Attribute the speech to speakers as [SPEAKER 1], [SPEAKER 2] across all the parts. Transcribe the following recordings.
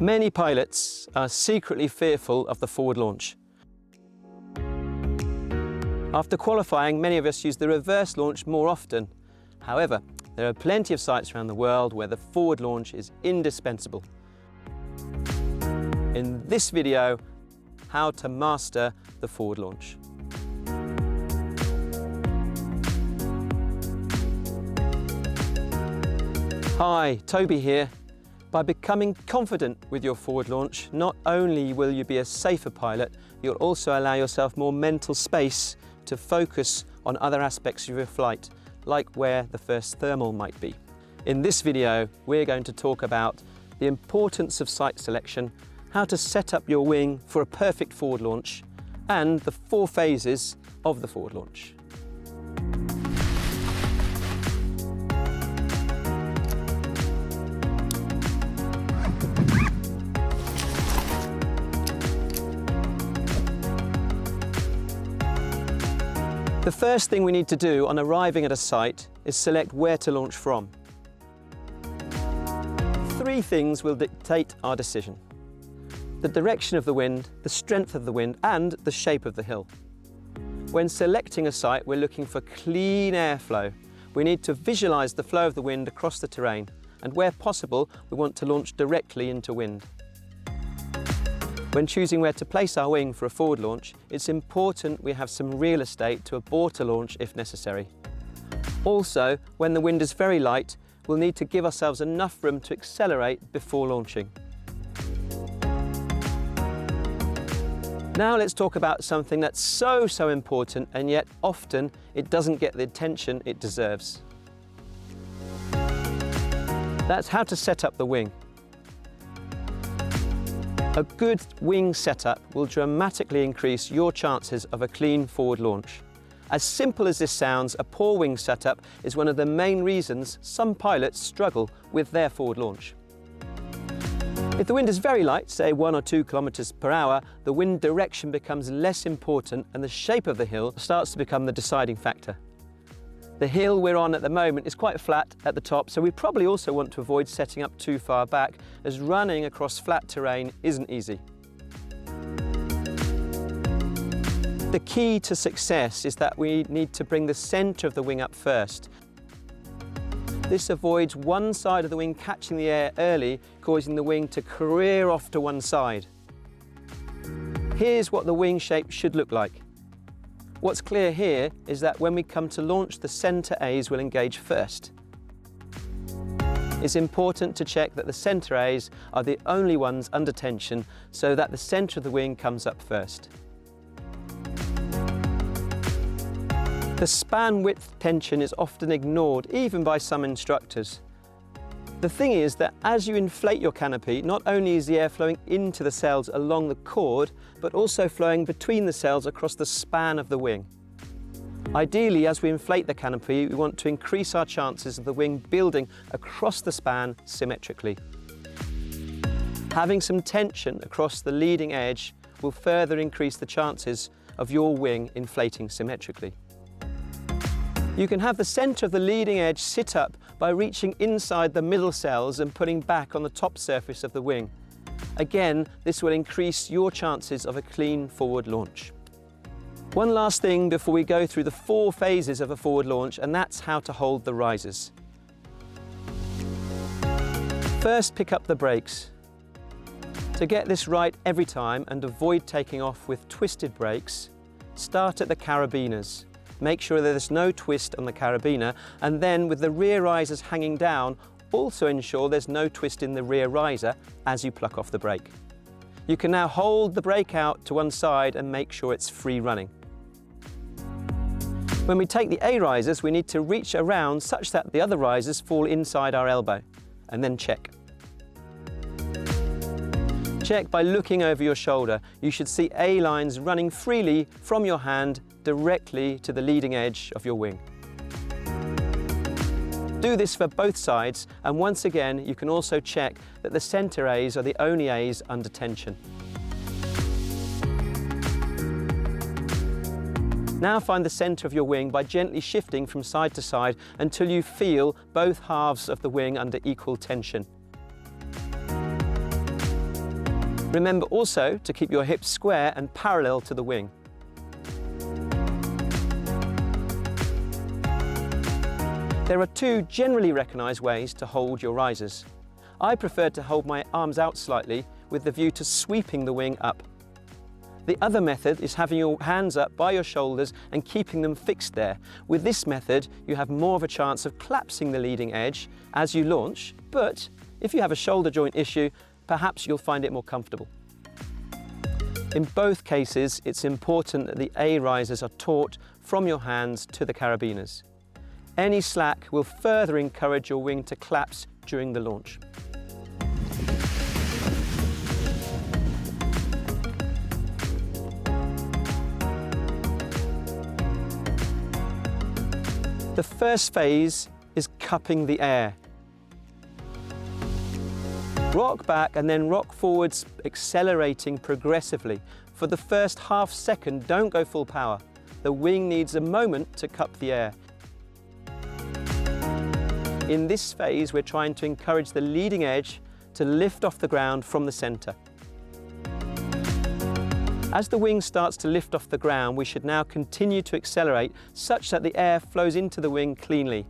[SPEAKER 1] Many pilots are secretly fearful of the forward launch. After qualifying, many of us use the reverse launch more often. However, there are plenty of sites around the world where the forward launch is indispensable. In this video, how to master the forward launch. Hi, Toby here. By becoming confident with your forward launch, not only will you be a safer pilot, you'll also allow yourself more mental space to focus on other aspects of your flight, like where the first thermal might be. In this video, we're going to talk about the importance of site selection, how to set up your wing for a perfect forward launch, and the 4 phases of the forward launch. The first thing we need to do on arriving at a site is select where to launch from. 3 things will dictate our decision: the direction of the wind, the strength of the wind, and the shape of the hill. When selecting a site, we're looking for clean airflow. We need to visualize the flow of the wind across the terrain, and where possible, we want to launch directly into wind. When choosing where to place our wing for a forward launch, it's important we have some real estate to abort a launch if necessary. Also, when the wind is very light, we'll need to give ourselves enough room to accelerate before launching. Now let's talk about something that's so important, and yet often it doesn't get the attention it deserves. That's how to set up the wing. A good wing setup will dramatically increase your chances of a clean forward launch. As simple as this sounds, a poor wing setup is one of the main reasons some pilots struggle with their forward launch. If the wind is very light, say 1 or 2 kilometers per hour, the wind direction becomes less important and the shape of the hill starts to become the deciding factor. The hill we're on at the moment is quite flat at the top, so we probably also want to avoid setting up too far back, as running across flat terrain isn't easy. The key to success is that we need to bring the centre of the wing up first. This avoids one side of the wing catching the air early, causing the wing to career off to one side. Here's what the wing shape should look like. What's clear here is that when we come to launch, the centre A's will engage first. It's important to check that the centre A's are the only ones under tension, so that the centre of the wing comes up first. The span width tension is often ignored, even by some instructors. The thing is that as you inflate your canopy, not only is the air flowing into the cells along the chord, but also flowing between the cells across the span of the wing. Ideally, as we inflate the canopy, we want to increase our chances of the wing building across the span symmetrically. Having some tension across the leading edge will further increase the chances of your wing inflating symmetrically. You can have the centre of the leading edge sit up by reaching inside the middle cells and putting back on the top surface of the wing. Again, this will increase your chances of a clean forward launch. One last thing before we go through the 4 phases of a forward launch, and that's how to hold the risers. First, pick up the brakes. To get this right every time and avoid taking off with twisted brakes, start at the carabiners. Make sure there's no twist on the carabiner, and then with the rear risers hanging down, also ensure there's no twist in the rear riser as you pluck off the brake. You can now hold the brake out to one side and make sure it's free running. When we take the A risers, we need to reach around such that the other risers fall inside our elbow, and then check. Check by looking over your shoulder. You should see A lines running freely from your hand directly to the leading edge of your wing. Do this for both sides, and once again you can also check that the centre A's are the only A's under tension. Now find the centre of your wing by gently shifting from side to side until you feel both halves of the wing under equal tension. Remember also to keep your hips square and parallel to the wing. There are two generally recognised ways to hold your risers. I prefer to hold my arms out slightly with the view to sweeping the wing up. The other method is having your hands up by your shoulders and keeping them fixed there. With this method, you have more of a chance of collapsing the leading edge as you launch, but if you have a shoulder joint issue, perhaps you'll find it more comfortable. In both cases, it's important that the A risers are taut from your hands to the carabiners. Any slack will further encourage your wing to collapse during the launch. The first phase is cupping the air. Rock back and then rock forwards, accelerating progressively. For the first half second, don't go full power. The wing needs a moment to cup the air. In this phase, we're trying to encourage the leading edge to lift off the ground from the centre. As the wing starts to lift off the ground, we should now continue to accelerate such that the air flows into the wing cleanly.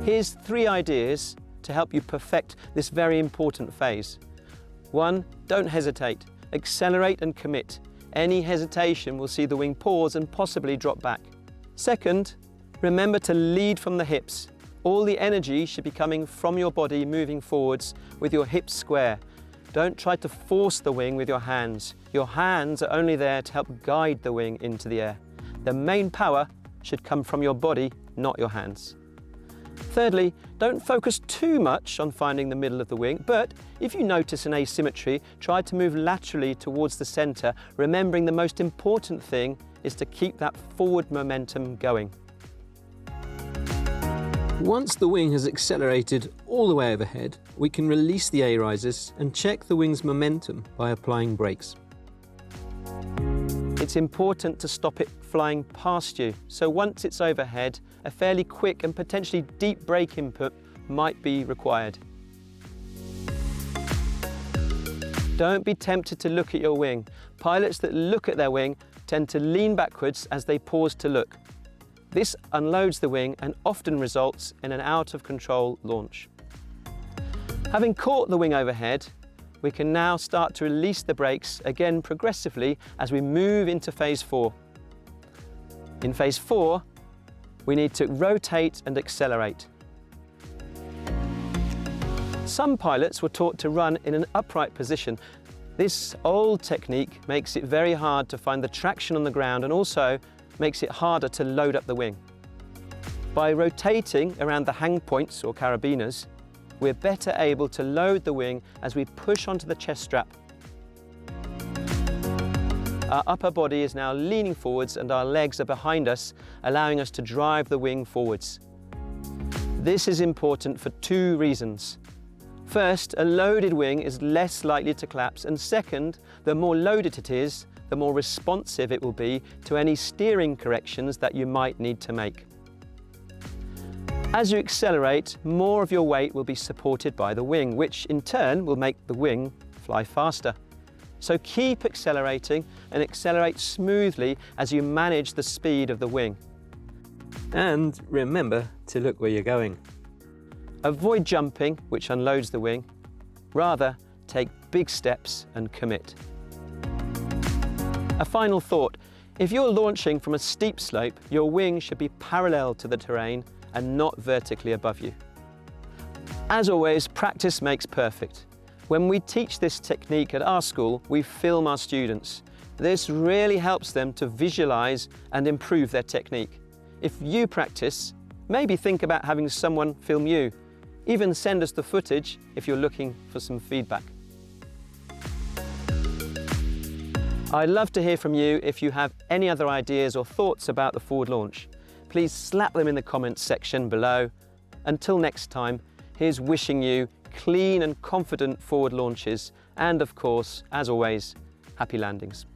[SPEAKER 1] Here's 3 ideas to help you perfect this very important phase. 1, don't hesitate. Accelerate and commit. Any hesitation will see the wing pause and possibly drop back. 2nd, remember to lead from the hips. All the energy should be coming from your body moving forwards with your hips square. Don't try to force the wing with your hands. Your hands are only there to help guide the wing into the air. The main power should come from your body, not your hands. Thirdly, don't focus too much on finding the middle of the wing, but if you notice an asymmetry, try to move laterally towards the centre, remembering the most important thing is to keep that forward momentum going. Once the wing has accelerated all the way overhead, we can release the A risers and check the wing's momentum by applying brakes. It's important to stop it flying past you, so once it's overhead, a fairly quick and potentially deep brake input might be required. Don't be tempted to look at your wing. Pilots that look at their wing tend to lean backwards as they pause to look. This unloads the wing and often results in an out-of-control launch. Having caught the wing overhead, we can now start to release the brakes again progressively as we move into phase 4. In phase 4, we need to rotate and accelerate. Some pilots were taught to run in an upright position. This old technique makes it very hard to find the traction on the ground and also makes it harder to load up the wing. By rotating around the hang points or carabiners, we're better able to load the wing as we push onto the chest strap. Our upper body is now leaning forwards and our legs are behind us, allowing us to drive the wing forwards. This is important for 2 reasons. First, a loaded wing is less likely to collapse, and second, the more loaded it is, the more responsive it will be to any steering corrections that you might need to make. As you accelerate, more of your weight will be supported by the wing, which in turn will make the wing fly faster. So keep accelerating and accelerate smoothly as you manage the speed of the wing. And remember to look where you're going. Avoid jumping, which unloads the wing. Rather, take big steps and commit. A final thought, if you're launching from a steep slope, your wing should be parallel to the terrain and not vertically above you. As always, practice makes perfect. When we teach this technique at our school, we film our students. This really helps them to visualize and improve their technique. If you practice, maybe think about having someone film you. Even send us the footage if you're looking for some feedback. I'd love to hear from you if you have any other ideas or thoughts about the forward launch. Please slap them in the comments section below. Until next time, here's wishing you clean and confident forward launches and, of course, as always, happy landings.